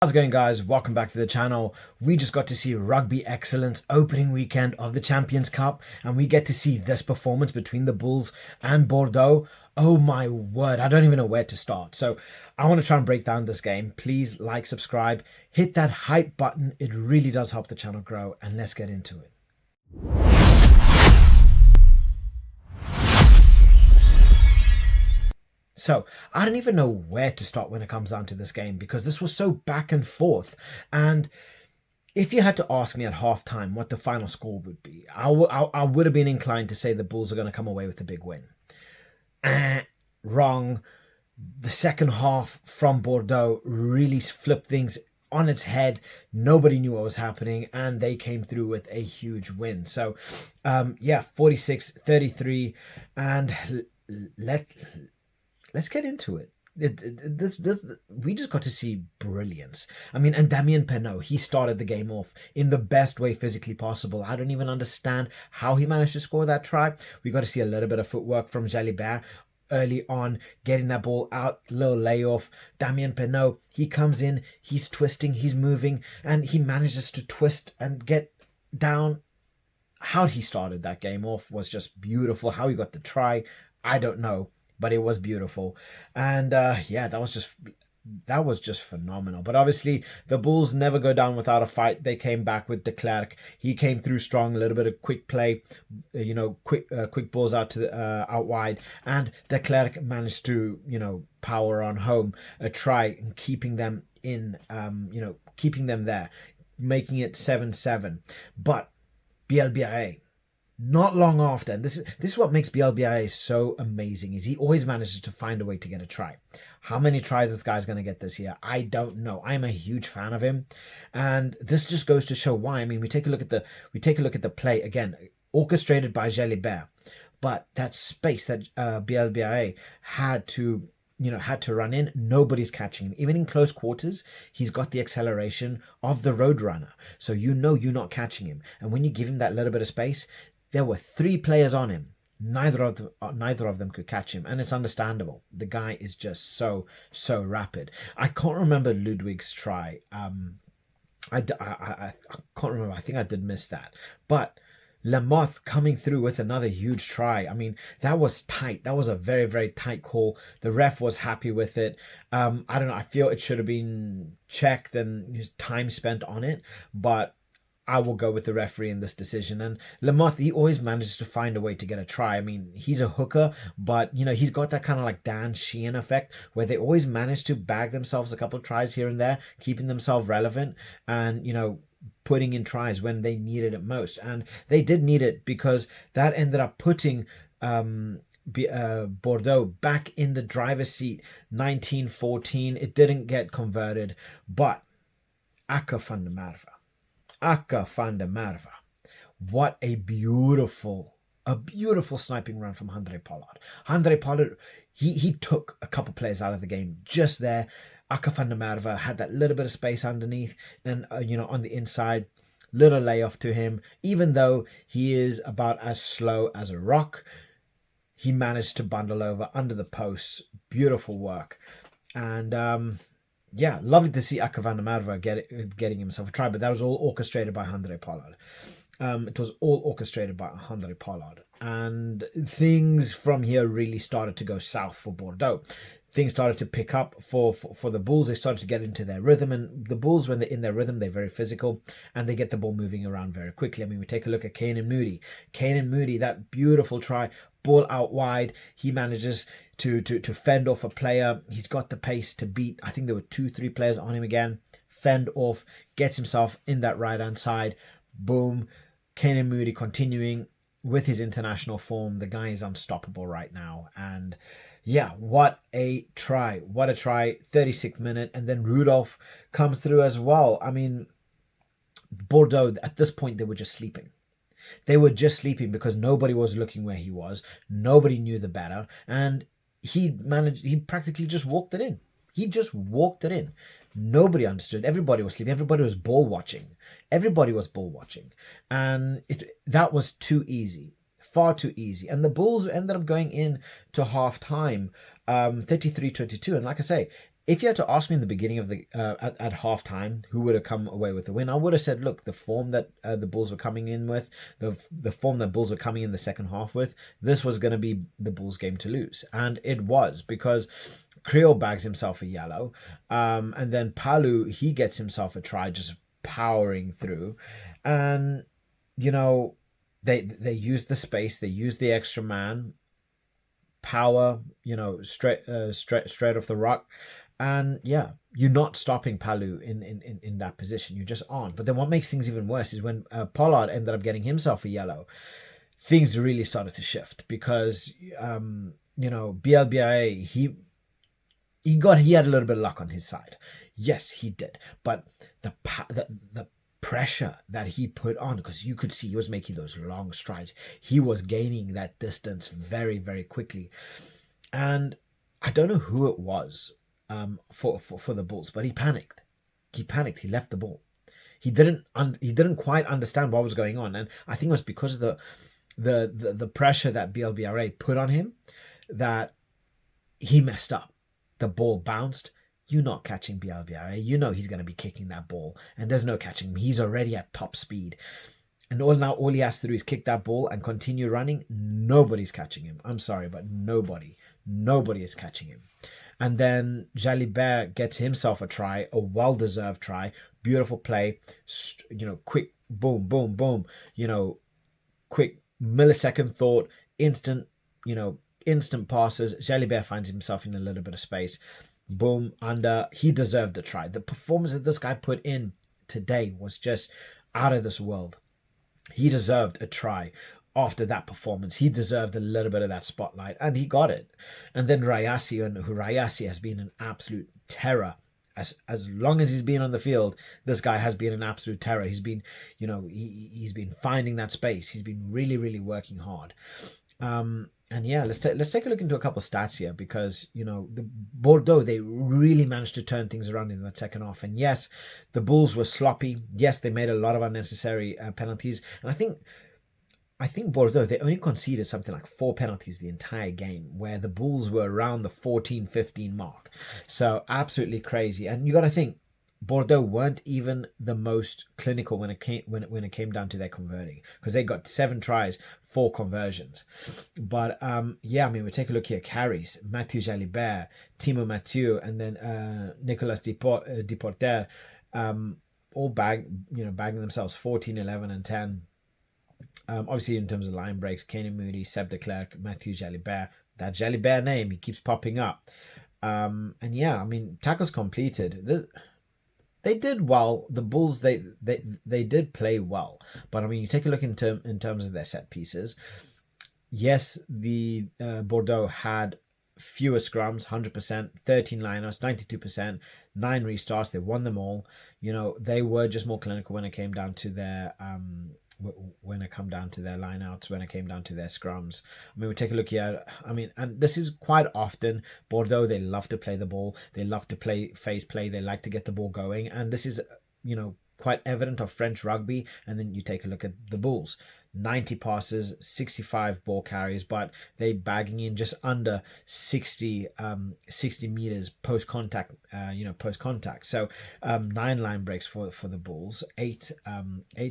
How's it going, guys? Welcome back to the channel. We just got to see Rugby Excellence opening weekend of the Champions Cup, and we get to see this performance between the Bulls and Bordeaux. Oh my word, I don't even know where to start. So I want to try and break down this game. Please like, subscribe, hit that hype button. It really does help the channel grow, and let's get into it. So I don't even know where to start when it comes down to this game, because this was so back and forth. And if you had to ask me at halftime what the final score would be, I would have been inclined to say the Bulls are going to come away with a big win. Wrong. The second half from Bordeaux really flipped things on its head. Nobody knew what was happening, and they came through with a huge win. So yeah, 46-33, and let's get into it. We just got to see brilliance. I mean, and Damien Penaud, he started the game off in the best way physically possible. I don't even understand how he managed to score that try. We got to see a little bit of footwork from Jalibert early on, getting that ball out, little layoff. Damien Penaud, he comes in, he's twisting, he's moving, and he manages to twist and get down. How he started that game off was just beautiful. How he got the try, I don't know, but it was beautiful. And yeah, that was just phenomenal. But obviously the Bulls never go down without a fight. They came back with de Klerk. He came through strong, a little bit of quick play, quick balls out to out wide, and de Klerk managed to power on home a try and keeping them in, keeping them there, making it 7-7. But BLBA, not long after, and this is what makes BLBIA so amazing, is he always manages to find a way to get a try. How many tries this guy's going to get this year, I don't know. I'm a huge fan of him, and this just goes to show why. I mean, we take a look at the play again, orchestrated by Jalibert, but that space that BLBIA had to run in, nobody's catching him. Even in close quarters, he's got the acceleration of the Roadrunner, so you're not catching him. And when you give him that little bit of space, there were 3 players on him. Neither of them could catch him, and it's understandable. The guy is just so rapid. I can't remember Ludwig's try. I can't remember. I think I did miss that. But Lamoth coming through with another huge try. I mean, that was tight. That was a very, very tight call. The ref was happy with it. I don't know. I feel it should have been checked and time spent on it, but I will go with the referee in this decision. And Lamoth, he always manages to find a way to get a try. I mean, he's a hooker, but he's got that kind of like Dan Sheehan effect, where they always manage to bag themselves a couple of tries here and there, keeping themselves relevant, and putting in tries when they needed it most. And they did need it, because that ended up putting Bordeaux back in the driver's seat, 19-14. It didn't get converted, but Akka van der Merwe. Akka van der Merwe. What a beautiful sniping run from Handré Pollard. Handré Pollard, he took a couple players out of the game just there. Akka van der Merwe had that little bit of space underneath, and on the inside, little layoff to him. Even though he is about as slow as a rock, he managed to bundle over under the posts. Beautiful work. And yeah, lovely to see Akka van der Merwe getting himself a try, but that was all orchestrated by Handré Pollard. It was all orchestrated by Handré Pollard. And things from here really started to go south for Bordeaux. Things started to pick up for the Bulls. They started to get into their rhythm, and the Bulls, when they're in their rhythm, they're very physical, and they get the ball moving around very quickly. I mean, we take a look at Kanan Moody. Kanan Moody, that beautiful try, ball out wide. He manages to fend off a player. He's got the pace to beat, I think there were 2-3 players on him again. Fend off, gets himself in that right-hand side. Boom. Kanan Moody continuing with his international form. The guy is unstoppable right now. And yeah, what a try. What a try. 36th minute. And then Rudolph comes through as well. I mean, Bordeaux, at this point, they were just sleeping. They were just sleeping because nobody was looking where he was. Nobody knew the better. And he practically just walked it in. He just walked it in. Nobody understood. Everybody was sleeping. Everybody was ball watching. Everybody was ball watching. And that was too easy. Far too easy. And the Bulls ended up going in to half time 33-22. And like I say, if you had to ask me in the beginning of the at halftime who would have come away with the win, I would have said, look, the form that the Bulls were coming in with, the form that Bulls were coming in the second half with, this was going to be the Bulls' game to lose, and it was, because Creole bags himself a yellow, and then Palu, he gets himself a try, just powering through, and you know they use the space, they use the extra man power, straight off the rock. And yeah, you're not stopping Palu in that position. You just aren't. But then what makes things even worse is when Pollard ended up getting himself a yellow, things really started to shift, because BLBIA, he had a little bit of luck on his side. Yes, he did. But the pressure that he put on, because you could see he was making those long strides. He was gaining that distance very, very quickly. And I don't know who it was for the Bulls, but he panicked. He left the ball. He didn't quite understand what was going on, and I think it was because of the pressure that BLBRA put on him that he messed up. The ball bounced. You're not catching BLBRA. You know he's going to be kicking that ball, and there's no catching him. He's already at top speed. And all he has to do is kick that ball and continue running. Nobody's catching him. I'm sorry, but nobody is catching him. And then Jalibert gets himself a try, a well-deserved try, beautiful play, quick, boom, boom, boom, quick millisecond thought, instant passes. Jalibert finds himself in a little bit of space. Boom, under. He deserved the try. The performance that this guy put in today was just out of this world. He deserved a try after that performance. He deserved a little bit of that spotlight, and he got it. And then Rayasi has been an absolute terror. As long as he's been on the field, this guy has been an absolute terror. He's been, he's been finding that space. He's been really, really working hard. And yeah, let's take a look into a couple of stats here, because the Bordeaux, they really managed to turn things around in that second half. And yes, the Bulls were sloppy. Yes, they made a lot of unnecessary penalties. And I think Bordeaux, they only conceded something like 4 penalties the entire game, where the Bulls were around the 14-15 mark. So absolutely crazy. And you got to think, Bordeaux weren't even the most clinical when it came down to their converting, because they got 7 tries, 4 conversions. But we take a look here. Carries: Mathieu Jalibert, Timo Mathieu, and then Nicolas Deporter, all bagging themselves 14, 11, and 10. Obviously, in terms of line breaks, Kenny Moody, Seb de Klerk, Mathieu Jalibert. That Jalibert name, he keeps popping up. Tackles completed. They did well. The Bulls, they did play well. But you take a look in terms of their set pieces. Yes, the Bordeaux had fewer scrums, 100%, 13 lineouts, 92%, 9 restarts. They won them all. They were just more clinical when it came down to their lineouts, when it came down to their scrums. We take a look here. And this is quite often Bordeaux. They love to play the ball. They love to play phase play. They like to get the ball going. And this is, quite evident of French rugby. And then you take a look at the Bulls. 90 passes, 65 ball carries, but they bagging in just under 60 meters post contact. So 9 line breaks for the Bulls, 8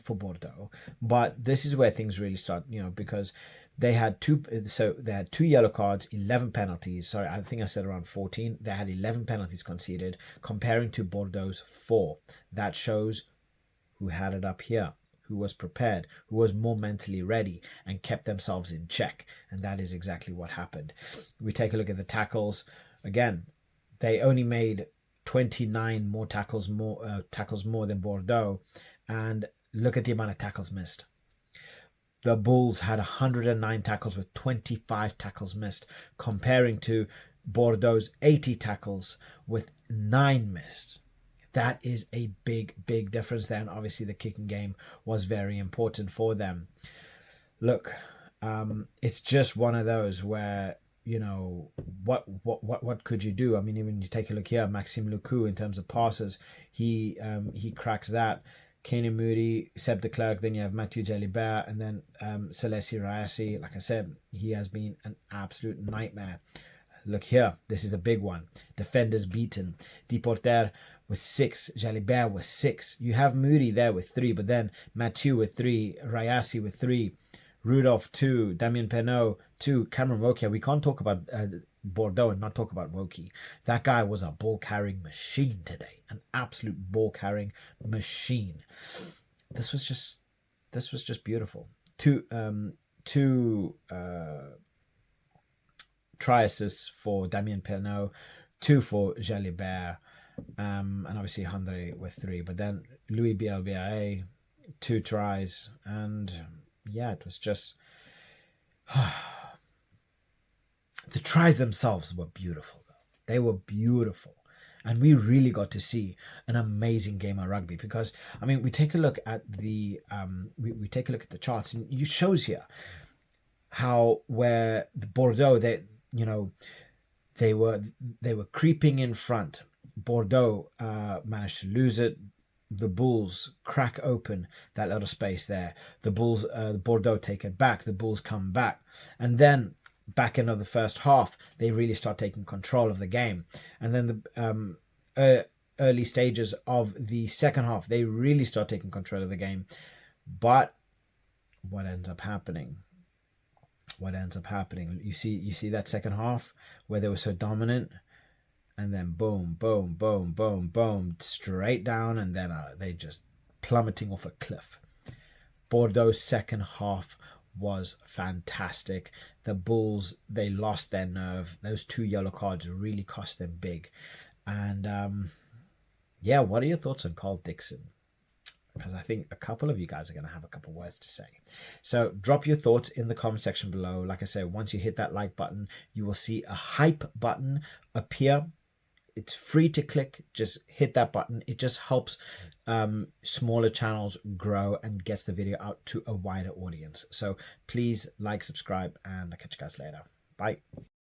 for Bordeaux. But this is where things really start, because they had 2 yellow cards, 11 penalties. Sorry, I think I said around 14. They had 11 penalties conceded, comparing to Bordeaux's 4. That shows who had it up here, who was prepared, who was more mentally ready, and kept themselves in check. And that is exactly what happened. We take a look at the tackles. Again, they only made 29 more tackles more than Bordeaux. And look at the amount of tackles missed. The Bulls had 109 tackles with 25 tackles missed, comparing to Bordeaux's 80 tackles with 9 missed. That is a big, big difference there. And obviously the kicking game was very important for them. Look, it's just one of those where, what could you do? Even you take a look here, Maxime Lecou, in terms of passes, he cracks that. Kenny Moody, Seb de Klerk, then you have Mathieu Jalibert, and then Celessi Rayasi. Like I said, he has been an absolute nightmare. look here. This is a big one. Defenders beaten. Deporter with 6. Jalibert with 6. You have Moody there with 3, but then Mathieu with 3. Rayasi with 3. Rudolph 2. Damien Penaud 2. Cameron Woki. We can't talk about Bordeaux and not talk about Woki. That guy was a ball carrying machine today. An absolute ball carrying machine. This was just beautiful. Two try assists for Damien Penaud, 2 for Jalibert, and obviously Andre with 3. But then Louis Bielbiaé, 2 tries, and yeah, it was just the tries themselves were beautiful, though. They were beautiful. And we really got to see an amazing game of rugby because, I mean, we take a look at the we take a look at the charts, and it shows here how where the Bordeaux they were creeping in front. Bordeaux managed to lose it. The Bulls crack open that little space there. The Bulls, Bordeaux take it back. The Bulls come back, and then back end of the first half, they really start taking control of the game. And then the early stages of the second half, they really start taking control of the game. But what ends up happening? You see that second half where they were so dominant, and then boom, boom, boom, boom, boom, straight down, and then they just plummeting off a cliff. Bordeaux's second half was fantastic. The Bulls, they lost their nerve. Those 2 yellow cards really cost them big. And yeah, what are your thoughts on Carl Dixon? Because I think a couple of you guys are going to have a couple words to say. So drop your thoughts in the comment section below. Like I said, once you hit that like button, you will see a hype button appear. It's free to click. Just hit that button. It just helps smaller channels grow and gets the video out to a wider audience. So please like, subscribe, and I'll catch you guys later. Bye.